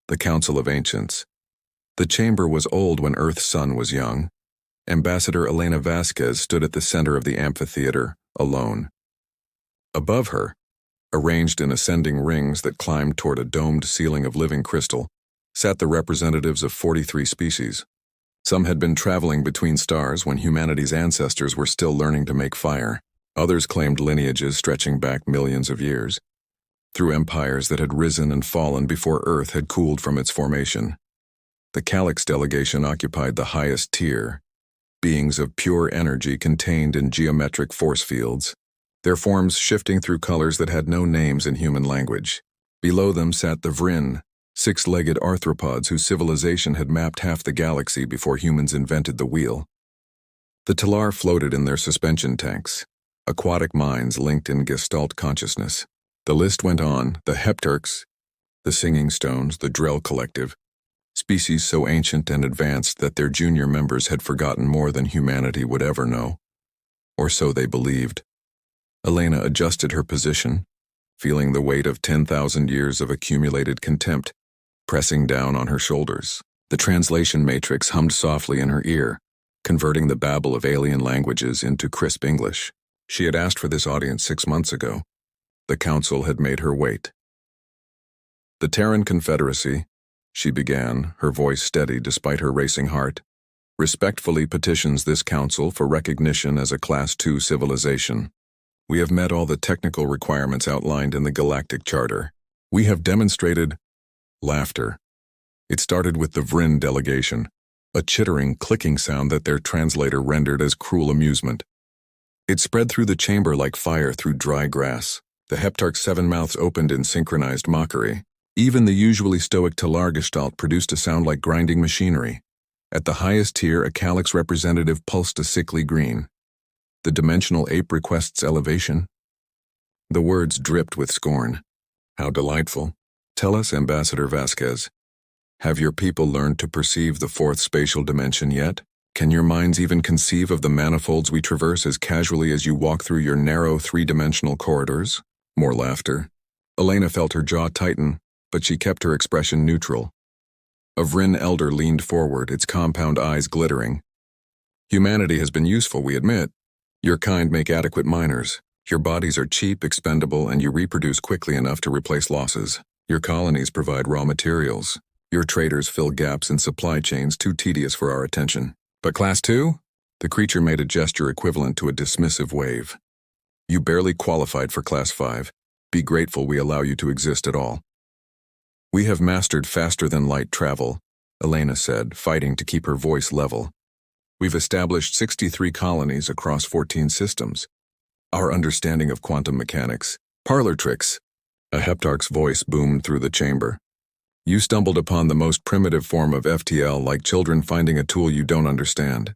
The Council of Ancients. The chamber was old when Earth's sun was young. Ambassador Elena Vasquez stood at the center of the amphitheater, alone. Above her, arranged in ascending rings that climbed toward a domed ceiling of living crystal, sat the representatives of 43 species. Some had been traveling between stars when humanity's ancestors were still learning to make fire. Others claimed lineages stretching back millions of years, through empires that had risen and fallen before Earth had cooled from its formation. The Calyx delegation occupied the highest tier, beings of pure energy contained in geometric force fields, their forms shifting through colors that had no names in human language. Below them sat the Vryn, six-legged arthropods whose civilization had mapped half the galaxy before humans invented the wheel. The Talar floated in their suspension tanks, aquatic minds linked in Gestalt consciousness. The list went on: the Heptarchs, the Singing Stones, the Drell Collective, species so ancient and advanced that their junior members had forgotten more than humanity would ever know. Or so they believed. Elena adjusted her position, feeling the weight of 10,000 years of accumulated contempt pressing down on her shoulders. The translation matrix hummed softly in her ear, converting the babble of alien languages into crisp English. She had asked for this audience 6 months ago. The council had made her wait. The Terran Confederacy, she began, her voice steady despite her racing heart, respectfully petitions this council for recognition as a Class II civilization. We have met all the technical requirements outlined in the Galactic Charter. We have demonstrated laughter. It started with the Vryn delegation, a chittering, clicking sound that their translator rendered as cruel amusement. It spread through the chamber like fire through dry grass. The Heptarch's 7 mouths opened in synchronized mockery. Even the usually stoic Talar Gestalt produced a sound like grinding machinery. At the highest tier, a Calyx representative pulsed a sickly green. The dimensional ape requests elevation. The words dripped with scorn. How delightful. Tell us, Ambassador Vasquez, have your people learned to perceive the fourth spatial dimension yet? Can your minds even conceive of the manifolds we traverse as casually as you walk through your narrow 3-dimensional corridors? More laughter. Elena felt her jaw tighten, but she kept her expression neutral. A Vryn elder leaned forward, its compound eyes glittering. Humanity has been useful, we admit. Your kind make adequate miners. Your bodies are cheap, expendable, and you reproduce quickly enough to replace losses. Your colonies provide raw materials. Your traders fill gaps in supply chains too tedious for our attention. But Class 2? The creature made a gesture equivalent to a dismissive wave. You barely qualified for Class 5. Be grateful we allow you to exist at all. We have mastered faster-than-light travel, Elena said, fighting to keep her voice level. We've established 63 colonies across 14 systems. Our understanding of quantum mechanics, parlor tricks. A Heptarch's voice boomed through the chamber. You stumbled upon the most primitive form of FTL, like children finding a tool you don't understand.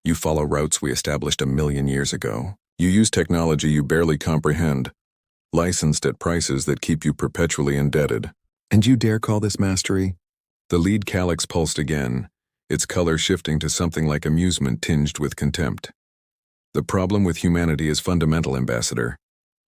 You follow routes we established 1 million years ago. You use technology you barely comprehend, licensed at prices that keep you perpetually indebted. And you dare call this mastery? The lead Calyx pulsed again, its color shifting to something like amusement tinged with contempt. The problem with humanity is fundamental, Ambassador.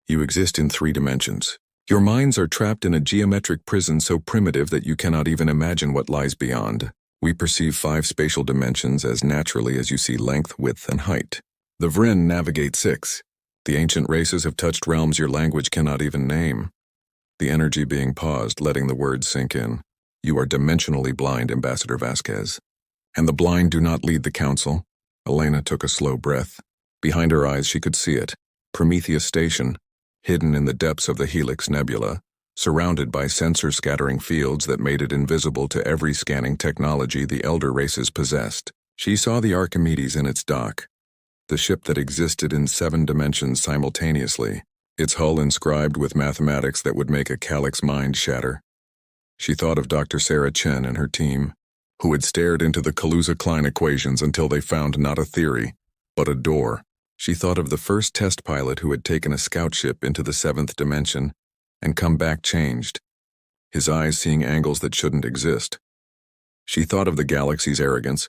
You exist in 3 dimensions. Your minds are trapped in a geometric prison so primitive that you cannot even imagine what lies beyond. We perceive 5 spatial dimensions as naturally as you see length, width, and height. The Vryn navigate 6. The ancient races have touched realms your language cannot even name. The energy being paused, letting the words sink in. You are dimensionally blind, Ambassador Vasquez. And the blind do not lead the council. Elena took a slow breath. Behind her eyes she could see it. Prometheus Station, hidden in the depths of the Helix Nebula, surrounded by sensor-scattering fields that made it invisible to every scanning technology the elder races possessed. She saw the Archimedes in its dock, the ship that existed in 7 dimensions simultaneously, its hull inscribed with mathematics that would make a Calyx mind shatter. She thought of Dr. Sarah Chen and her team, who had stared into the Kaluza-Klein equations until they found not a theory, but a door. She thought of the first test pilot who had taken a scout ship into the 7th dimension and come back changed, his eyes seeing angles that shouldn't exist. She thought of the galaxy's arrogance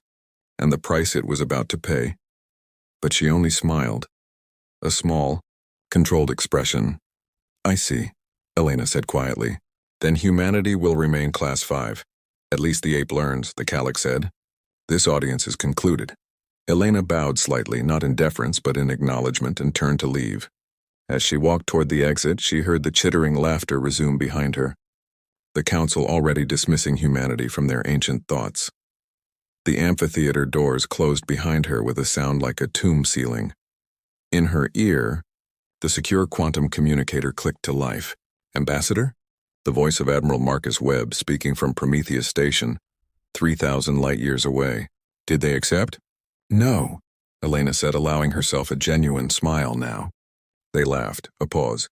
and the price it was about to pay. But she only smiled, a small, controlled expression. I see, Elena said quietly. Then humanity will remain Class 5. At least the ape learns, the Calyx said. This audience is concluded. Elena bowed slightly, not in deference but in acknowledgement, and turned to leave. As she walked toward the exit, she heard the chittering laughter resume behind her. The council already dismissing humanity from their ancient thoughts. The amphitheater doors closed behind her with a sound like a tomb ceiling. In her ear, the secure quantum communicator clicked to life. Ambassador? The voice of Admiral Marcus Webb speaking from Prometheus Station, 3,000 light-years away. Did they accept? No, Elena said, allowing herself a genuine smile now. They laughed. A pause.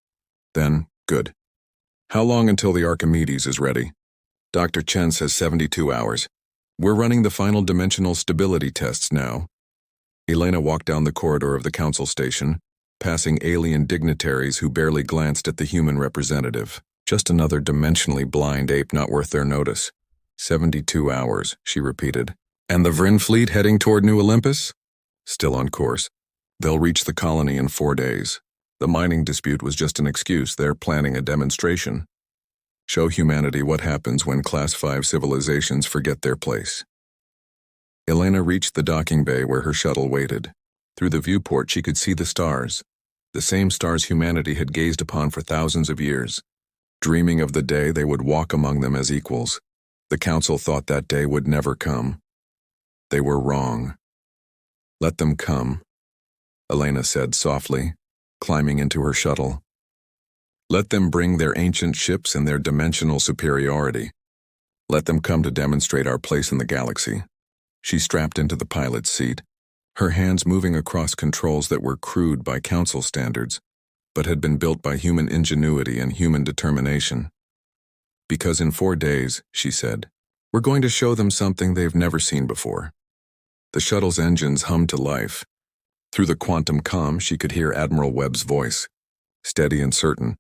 Then, good. How long until the Archimedes is ready? Dr. Chen says 72 hours. We're running the final dimensional stability tests now. Elena walked down the corridor of the council station, passing alien dignitaries who barely glanced at the human representative. Just another dimensionally blind ape not worth their notice. 72 hours, she repeated. And the Vryn fleet heading toward New Olympus? Still on course. They'll reach the colony in 4 days. The mining dispute was just an excuse. They're planning a demonstration. Show humanity what happens when Class 5 civilizations forget their place. Elena reached the docking bay where her shuttle waited. Through the viewport she could see the stars. The same stars humanity had gazed upon for thousands of years, dreaming of the day they would walk among them as equals. The council thought that day would never come. They were wrong. Let them come, Elena said softly, climbing into her shuttle. Let them bring their ancient ships and their dimensional superiority. Let them come to demonstrate our place in the galaxy. She strapped into the pilot's seat, her hands moving across controls that were crude by council standards, but had been built by human ingenuity and human determination. Because in 4 days, she said, we're going to show them something they've never seen before. The shuttle's engines hummed to life. Through the quantum comm, she could hear Admiral Webb's voice, steady and certain.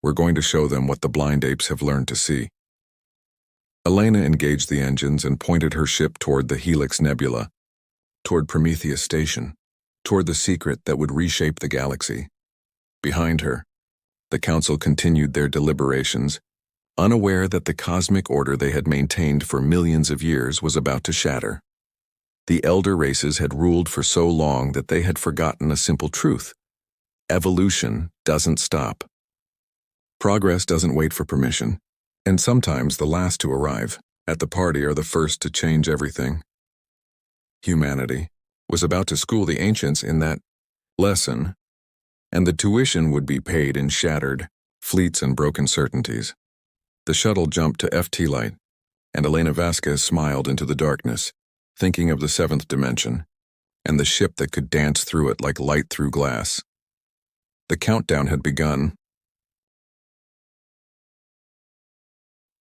We're going to show them what the blind apes have learned to see. Elena engaged the engines and pointed her ship toward the Helix Nebula, toward Prometheus Station, toward the secret that would reshape the galaxy. Behind her, the council continued their deliberations, unaware that the cosmic order they had maintained for millions of years was about to shatter. The elder races had ruled for so long that they had forgotten a simple truth. Evolution doesn't stop. Progress doesn't wait for permission, and sometimes the last to arrive at the party are the first to change everything. Humanity was about to school the ancients in that lesson, and the tuition would be paid in shattered fleets and broken certainties. The shuttle jumped to FT light, and Elena Vasquez smiled into the darkness, thinking of the 7th dimension, and the ship that could dance through it like light through glass. The countdown had begun.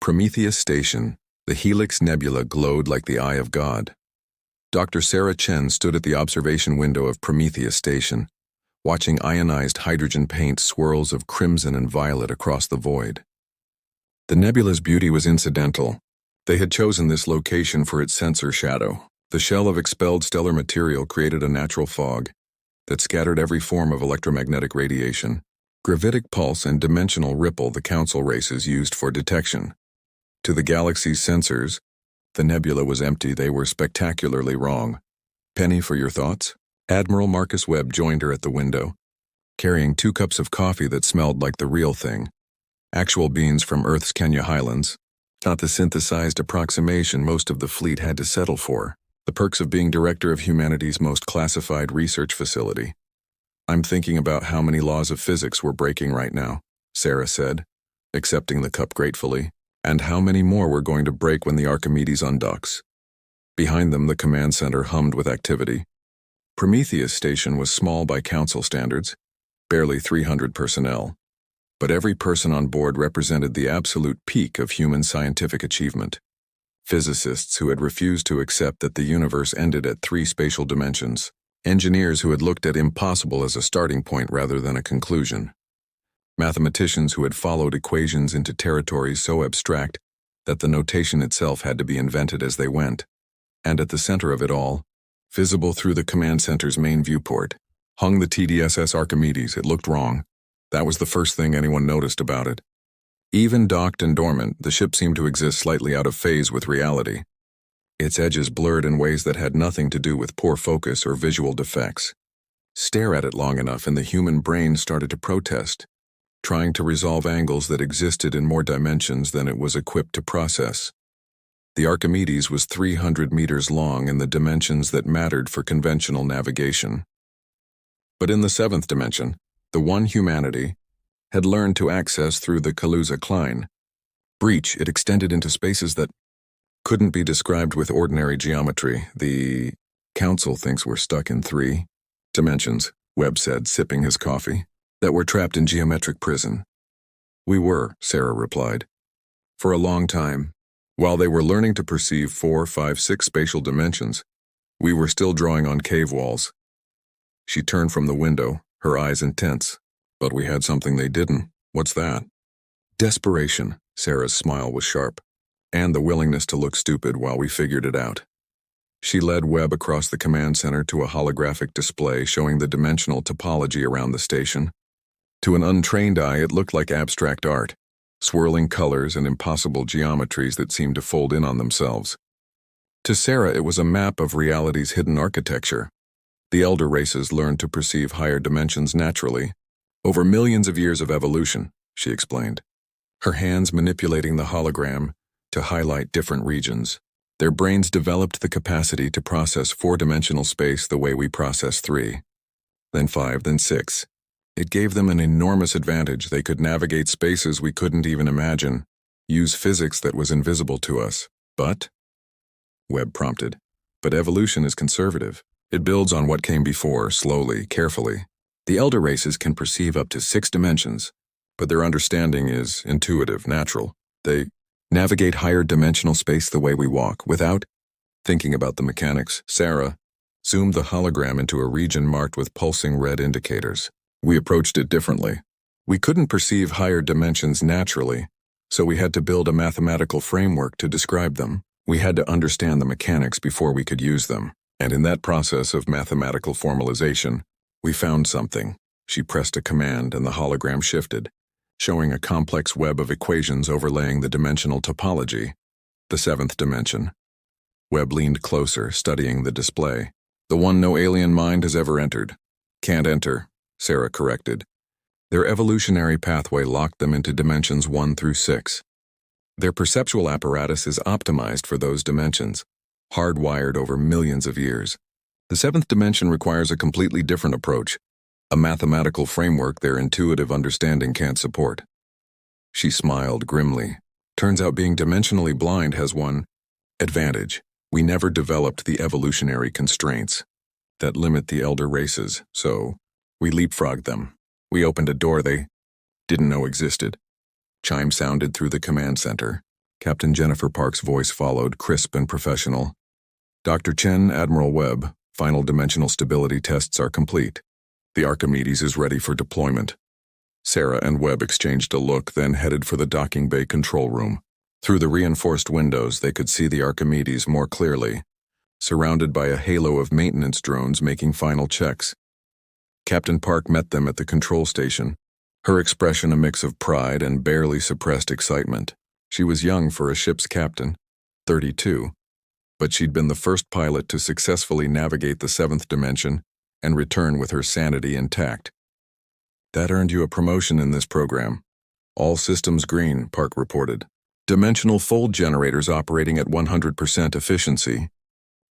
Prometheus Station, the Helix Nebula glowed like the eye of God. Dr. Sarah Chen stood at the observation window of Prometheus Station, watching ionized hydrogen paint swirls of crimson and violet across the void. The nebula's beauty was incidental. They had chosen this location for its sensor shadow. The shell of expelled stellar material created a natural fog that scattered every form of electromagnetic radiation, gravitic pulse and dimensional ripple the council races used for detection. To the galaxy's sensors, the nebula was empty. They were spectacularly wrong. Penny, for your thoughts? Admiral Marcus Webb joined her at the window, carrying 2 cups of coffee that smelled like the real thing. Actual beans from Earth's Kenya highlands, not the synthesized approximation most of the fleet had to settle for. The perks of being director of humanity's most classified research facility. I'm thinking about how many laws of physics we're breaking right now, Sarah said, accepting the cup gratefully, and how many more we're going to break when the Archimedes undocks. Behind them, the command center hummed with activity. Prometheus Station was small by council standards, barely 300 personnel, but every person on board represented the absolute peak of human scientific achievement. Physicists who had refused to accept that the universe ended at 3 spatial dimensions, engineers who had looked at impossible as a starting point rather than a conclusion, mathematicians who had followed equations into territories so abstract that the notation itself had to be invented as they went. And at the center of it all, visible through the command center's main viewport, hung the TDSS Archimedes. It looked wrong. That was the first thing anyone noticed about it. Even docked and dormant, the ship seemed to exist slightly out of phase with reality. Its edges blurred in ways that had nothing to do with poor focus or visual defects. Stare at it long enough and the human brain started to protest, trying to resolve angles that existed in more dimensions than it was equipped to process. The Archimedes was 300 meters long in the dimensions that mattered for conventional navigation. But in the seventh dimension, the one humanity had learned to access through the Kaluza-Klein breach. It extended into spaces that couldn't be described with ordinary geometry. The council thinks we're stuck in 3 dimensions, Webb said, sipping his coffee, that we're trapped in geometric prison. We were, Sarah replied. For a long time, while they were learning to perceive 4, 5, 6 spatial dimensions, we were still drawing on cave walls. She turned from the window, her eyes intense. But we had something they didn't. What's that? Desperation, Sarah's smile was sharp, and the willingness to look stupid while we figured it out. She led Webb across the command center to a holographic display showing the dimensional topology around the station. To an untrained eye, it looked like abstract art, swirling colors and impossible geometries that seemed to fold in on themselves. To Sarah, it was a map of reality's hidden architecture. The elder races learned to perceive higher dimensions naturally, over millions of years of evolution, she explained, her hands manipulating the hologram to highlight different regions. Their brains developed the capacity to process 4-dimensional space the way we process 3, then 5, then 6. It gave them an enormous advantage. They could navigate spaces we couldn't even imagine, use physics that was invisible to us. But, Webb prompted, but evolution is conservative. It builds on what came before, slowly, carefully. The elder races can perceive up to 6 dimensions, but their understanding is intuitive, natural. They navigate higher dimensional space the way we walk, without thinking about the mechanics. Sarah zoomed the hologram into a region marked with pulsing red indicators. We approached it differently. We couldn't perceive higher dimensions naturally, so we had to build a mathematical framework to describe them. We had to understand the mechanics before we could use them. And in that process of mathematical formalization, we found something. She pressed a command and the hologram shifted, showing a complex web of equations overlaying the dimensional topology, the 7th dimension. Webb leaned closer, studying the display. The one no alien mind has ever entered. Can't enter, Sarah corrected. Their evolutionary pathway locked them into dimensions 1 through 6. Their perceptual apparatus is optimized for those dimensions, hardwired over millions of years. The 7th dimension requires a completely different approach, a mathematical framework their intuitive understanding can't support. She smiled grimly. Turns out being dimensionally blind has one advantage. We never developed the evolutionary constraints that limit the elder races, so we leapfrogged them. We opened a door they didn't know existed. Chime sounded through the command center. Captain Jennifer Park's voice followed, crisp and professional. Dr. Chen, Admiral Webb, final dimensional stability tests are complete. The Archimedes is ready for deployment. Sarah and Webb exchanged a look, then headed for the docking bay control room. Through the reinforced windows, they could see the Archimedes more clearly, surrounded by a halo of maintenance drones making final checks. Captain Park met them at the control station, her expression a mix of pride and barely suppressed excitement. She was young for a ship's captain, 32, but she'd been the first pilot to successfully navigate the 7th dimension and return with her sanity intact. That earned you a promotion in this program. All systems green, Park reported. Dimensional fold generators operating at 100% efficiency.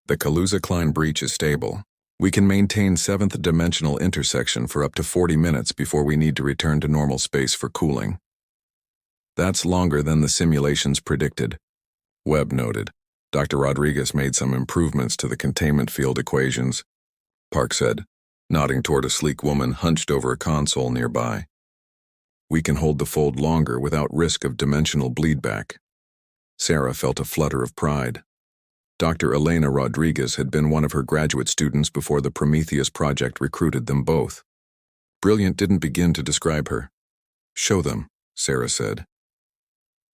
The Kaluza-Klein breach is stable. We can maintain 7th dimensional intersection for up to 40 minutes before we need to return to normal space for cooling. That's longer than the simulations predicted, Webb noted. Dr. Rodriguez made some improvements to the containment field equations, Park said, nodding toward a sleek woman hunched over a console nearby. We can hold the fold longer without risk of dimensional bleedback. Sarah felt a flutter of pride. Dr. Elena Rodriguez had been one of her graduate students before the Prometheus project recruited them both. Brilliant didn't begin to describe her. Show them, Sarah said.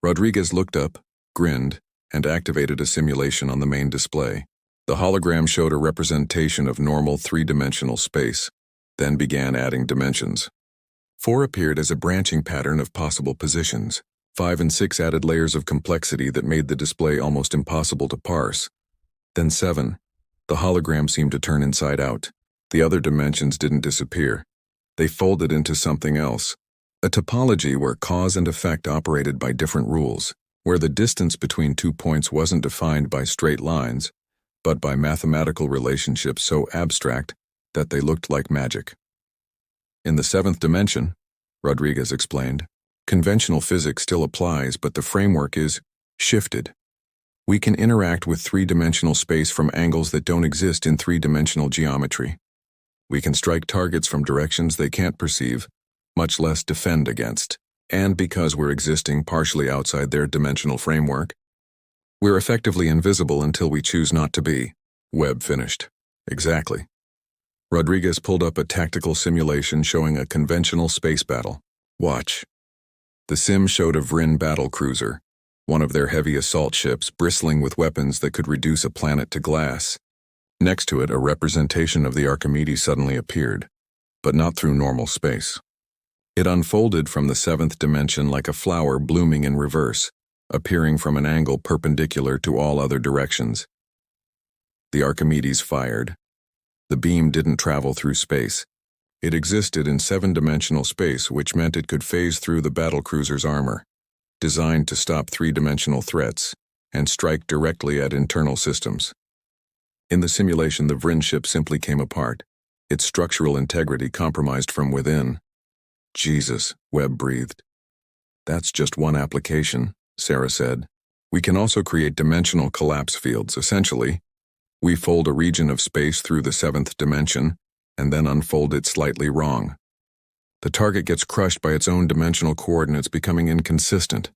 Rodriguez looked up, grinned, and activated a simulation on the main display. The hologram showed a representation of normal 3-dimensional space, then began adding dimensions. 4 appeared as a branching pattern of possible positions. 5 and 6 added layers of complexity that made the display almost impossible to parse. Then 7. The hologram seemed to turn inside out. The other dimensions didn't disappear. They folded into something else. A topology where cause and effect operated by different rules, where the distance between 2 points wasn't defined by straight lines, but by mathematical relationships so abstract that they looked like magic. In the 7th dimension, Rodriguez explained, conventional physics still applies, but the framework is shifted. We can interact with 3-dimensional space from angles that don't exist in 3-dimensional geometry. We can strike targets from directions they can't perceive, much less defend against. And because we're existing partially outside their dimensional framework, we're effectively invisible until we choose not to be. Webb finished. Exactly. Rodriguez pulled up a tactical simulation showing a conventional space battle. Watch. The sim showed a Vryn battle cruiser, one of their heavy assault ships bristling with weapons that could reduce a planet to glass. Next to it, a representation of the Archimedes suddenly appeared, but not through normal space. It unfolded from the 7th dimension like a flower blooming in reverse, appearing from an angle perpendicular to all other directions. The Archimedes fired. The beam didn't travel through space. It existed in 7-dimensional space, which meant it could phase through the battlecruiser's armor, designed to stop 3-dimensional threats, and strike directly at internal systems. In the simulation, the Vryn ship simply came apart, its structural integrity compromised from within. Jesus, Webb breathed. That's just one application, Sarah said. We can also create dimensional collapse fields. Essentially, we fold a region of space through the 7th dimension and then unfold it slightly wrong. The target gets crushed by its own dimensional coordinates, becoming inconsistent.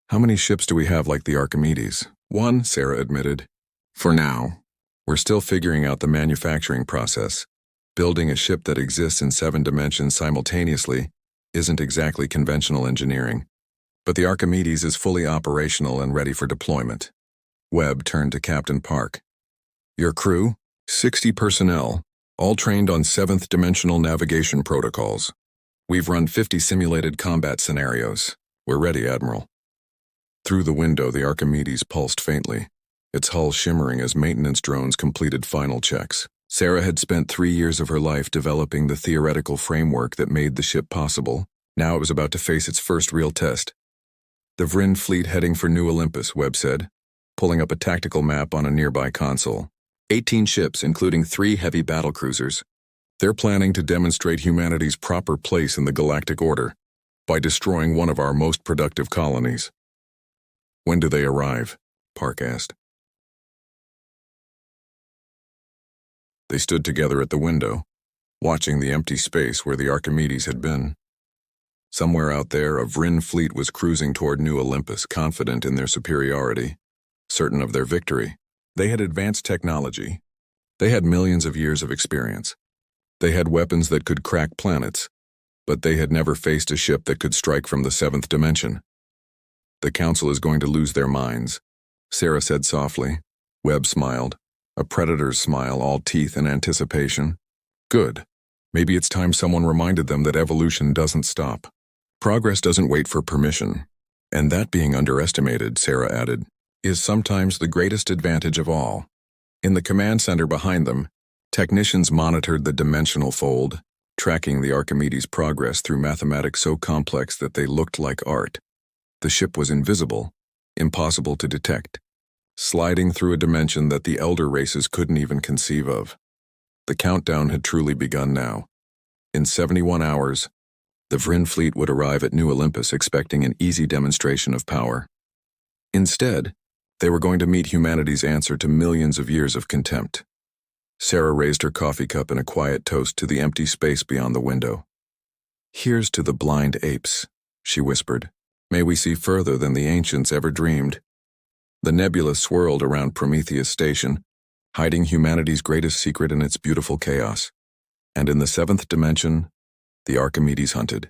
How many ships do we have like the Archimedes? 1, Sarah admitted. For now. We're still figuring out the manufacturing process. Building a ship that exists in 7 dimensions simultaneously isn't exactly conventional engineering. But the Archimedes is fully operational and ready for deployment. Webb turned to Captain Park. Your crew? 60 personnel, all trained on 7th dimensional navigation protocols. We've run 50 simulated combat scenarios. We're ready, Admiral. Through the window, the Archimedes pulsed faintly, its hull shimmering as maintenance drones completed final checks. Sarah had spent 3 years of her life developing the theoretical framework that made the ship possible. Now it was about to face its first real test. The Vryn fleet heading for New Olympus, Webb said, pulling up a tactical map on a nearby console. 18 ships, including 3 heavy battlecruisers. They're planning to demonstrate humanity's proper place in the galactic order by destroying one of our most productive colonies. When do they arrive? Park asked. They stood together at the window, watching the empty space where the Archimedes had been. Somewhere out there, a Vryn fleet was cruising toward New Olympus, confident in their superiority, certain of their victory. They had advanced technology. They had millions of years of experience. They had weapons that could crack planets, but they had never faced a ship that could strike from the 7th dimension. The Council is going to lose their minds, Sarah said softly. Webb smiled, a predator's smile, all teeth and anticipation. Good. Maybe it's time someone reminded them that evolution doesn't stop. Progress doesn't wait for permission. And that being underestimated, Sarah added, is sometimes the greatest advantage of all. In the command center behind them, technicians monitored the dimensional fold, tracking the Archimedes' progress through mathematics so complex that they looked like art. The ship was invisible, impossible to detect, sliding through a dimension that the elder races couldn't even conceive of. The countdown had truly begun now. In 71 hours, the Vryn fleet would arrive at New Olympus expecting an easy demonstration of power. Instead, they were going to meet humanity's answer to millions of years of contempt. Sarah raised her coffee cup in a quiet toast to the empty space beyond the window. Here's to the blind apes, she whispered. May we see further than the ancients ever dreamed. The nebula swirled around Prometheus Station, hiding humanity's greatest secret in its beautiful chaos. And in the 7th dimension, the Archimedes hunted.